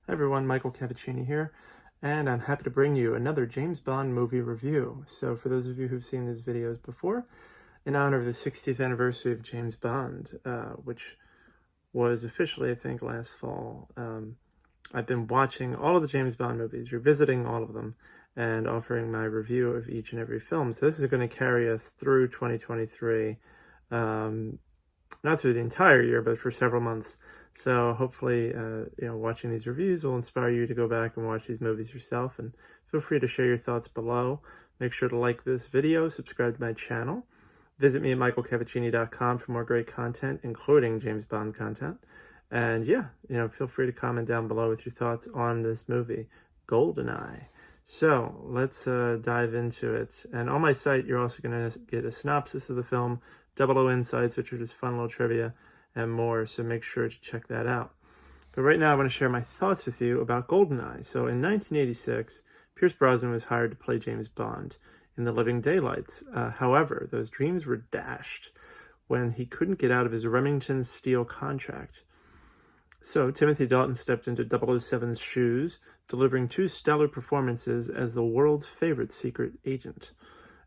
Hi everyone, Michael Cavacini here, and I'm happy to bring you another James Bond movie review. So for those of you who've seen these videos before, in honor of the 60th anniversary of James Bond, which was officially, I think, last fall, I've been watching all of the James Bond movies, revisiting all of them, and offering my review of each and every film. So this is going to carry us through 2023, not through the entire year, but for several months. So hopefully, watching these reviews will inspire you to go back and watch these movies yourself. And feel free to share your thoughts below. Make sure to like this video, subscribe to my channel. Visit me at michaelcavacini.com for more great content, including James Bond content. And yeah, feel free to comment down below with your thoughts on this movie, GoldenEye. So let's dive into it. And on my site, you're also going to get a synopsis of the film, 00 insights, which are just fun little trivia, and more, so make sure to check that out. But right now I want to share my thoughts with you about GoldenEye. So in 1986, Pierce Brosnan was hired to play James Bond in The Living Daylights. However, those dreams were dashed when he couldn't get out of his Remington Steel contract. So Timothy Dalton stepped into 007's shoes, delivering 2 stellar performances as the world's favorite secret agent.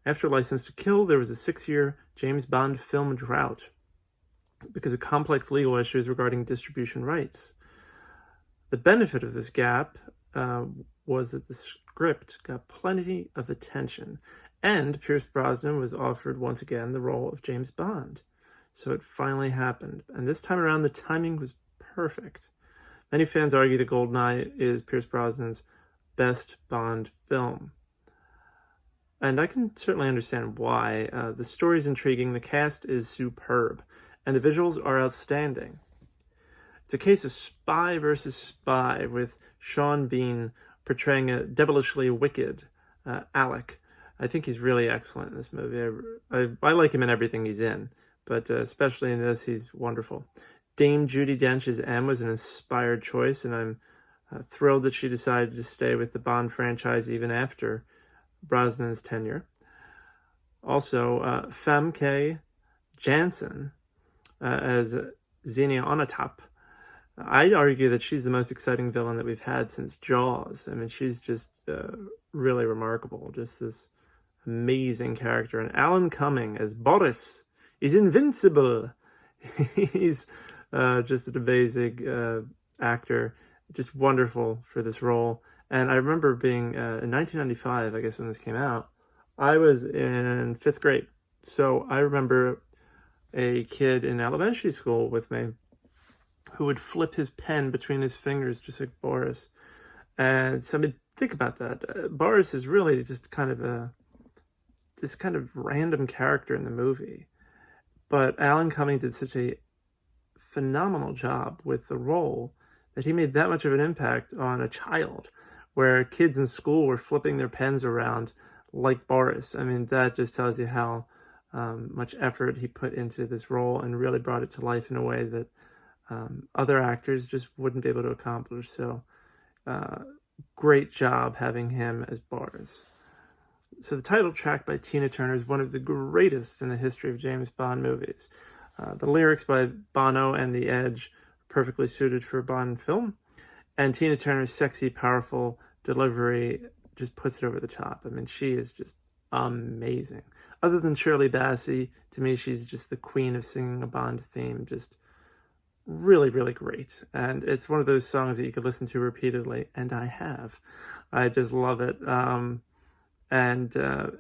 After License to Kill, there was a 6-year James Bond film drought because of complex legal issues regarding distribution rights. The benefit of this gap was that the script got plenty of attention, and Pierce Brosnan was offered once again the role of James Bond. So it finally happened, and this time around the timing was perfect. Many fans argue that GoldenEye is Pierce Brosnan's best Bond film. And I can certainly understand why. The story's intriguing, the cast is superb, and the visuals are outstanding. It's a case of spy versus spy, with Sean Bean portraying a devilishly wicked Alec. I think he's really excellent in this movie. I like him in everything he's in, but especially in this, he's wonderful. Dame Judi Dench as M was an inspired choice, and I'm thrilled that she decided to stay with the Bond franchise even after Brosnan's tenure. Also, Famke Janssen as Xenia Onatop. I'd argue that she's the most exciting villain that we've had since Jaws. I mean, she's just really remarkable. Just this amazing character. And Alan Cumming as Boris is invincible. He's just an amazing actor. Just wonderful for this role. And I remember being, in 1995, I guess when this came out, I was in 5th grade. So I remember a kid in elementary school with me who would flip his pen between his fingers just like Boris. And so I mean, think about that. Boris is really just kind of this kind of random character in the movie. But Alan Cumming did such a phenomenal job with the role that he made that much of an impact on a child, where kids in school were flipping their pens around like Boris. I mean, that just tells you how much effort he put into this role and really brought it to life in a way that other actors just wouldn't be able to accomplish. So great job having him as Boris. So the title track by Tina Turner is one of the greatest in the history of James Bond movies. The lyrics by Bono and The Edge are perfectly suited for a Bond film. And Tina Turner's sexy, powerful delivery just puts it over the top. I mean, she is just amazing. Other than Shirley Bassey, to me, she's just the queen of singing a Bond theme. Just really, really great. And it's one of those songs that you could listen to repeatedly, and I have. I just love it. And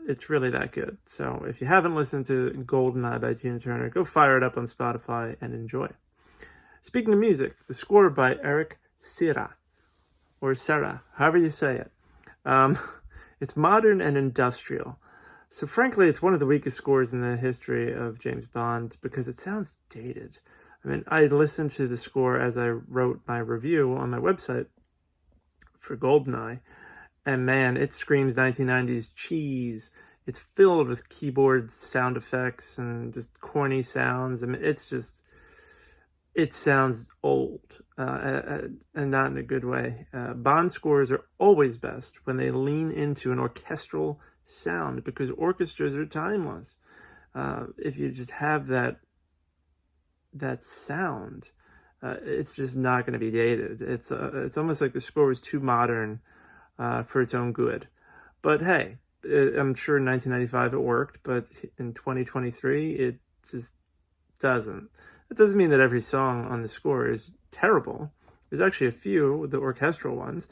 it's really that good. So if you haven't listened to GoldenEye by Tina Turner, go fire it up on Spotify and enjoy. Speaking of music, the score by Eric Serra, or Serra, however you say it. It's modern and industrial. So frankly, it's one of the weakest scores in the history of James Bond because it sounds dated. I mean, I listened to the score as I wrote my review on my website for GoldenEye, and man, it screams 1990s cheese. It's filled with keyboard sound effects and just corny sounds. I mean, it sounds old, and not in a good way. Bond scores are always best when they lean into an orchestral sound, because orchestras are timeless. If you just have that sound, it's just not going to be dated. It's almost like the score was too modern for its own good. But hey, I'm sure in 1995 it worked, but in 2023 it just doesn't. It doesn't mean that every song on the score is terrible. There's actually a few, the orchestral ones,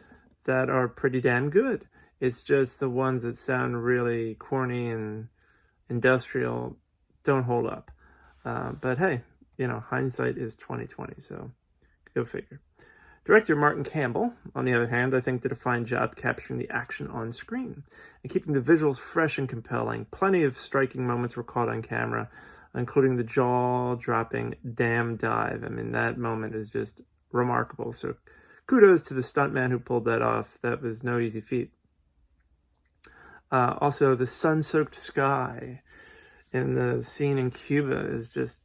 that are pretty damn good. It's just the ones that sound really corny and industrial don't hold up. But hey, you know, hindsight is 2020, so go figure. Director Martin Campbell, on the other hand, I think did a fine job capturing the action on screen and keeping the visuals fresh and compelling. Plenty of striking moments were caught on camera, including the jaw-dropping damn dive. I mean, that moment is just remarkable. So kudos to the stuntman who pulled that off. That was no easy feat. Also, the sun-soaked sky in the scene in Cuba is just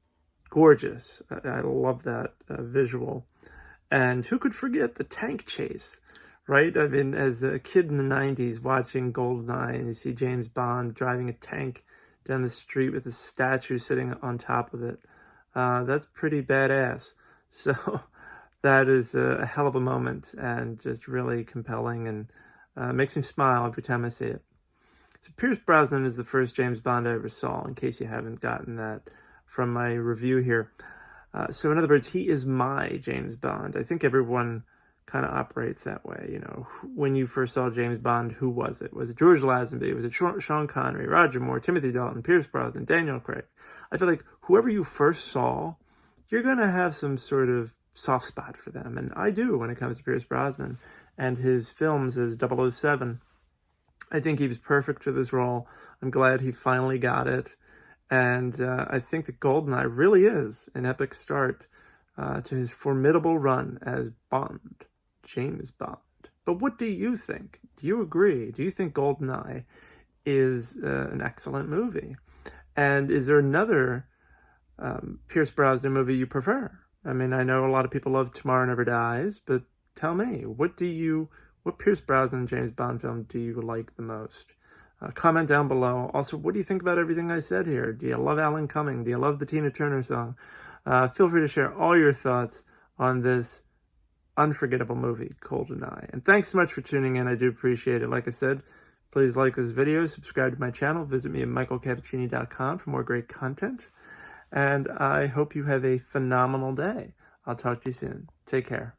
gorgeous. I love that visual. And who could forget the tank chase, right? I mean, as a kid in the 90s watching GoldenEye, and you see James Bond driving a tank down the street with a statue sitting on top of it. That's pretty badass. So that is a hell of a moment and just really compelling, and makes me smile every time I see it. So Pierce Brosnan is the first James Bond I ever saw, in case you haven't gotten that from my review here. So in other words, he is my James Bond. I think everyone kind of operates that way. You know, when you first saw James Bond, who was it? Was it George Lazenby? Was it Sean Connery, Roger Moore, Timothy Dalton, Pierce Brosnan, Daniel Craig? I feel like whoever you first saw, you're going to have some sort of soft spot for them. And I do when it comes to Pierce Brosnan and his films as 007. I think he was perfect for this role. I'm glad he finally got it. And I think that GoldenEye really is an epic start to his formidable run as Bond, James Bond. But what do you think? Do you agree? Do you think GoldenEye is an excellent movie? And is there another Pierce Brosnan movie you prefer? I mean, I know a lot of people love Tomorrow Never Dies, but tell me, what Pierce Brosnan James Bond film do you like the most? Comment down below. Also, what do you think about everything I said here? Do you love Alan Cumming? Do you love the Tina Turner song? Feel free to share all your thoughts on this unforgettable movie, GoldenEye. And thanks so much for tuning in. I do appreciate it. Like I said, please like this video, subscribe to my channel, visit me at michaelcavacini.com for more great content. And I hope you have a phenomenal day. I'll talk to you soon. Take care.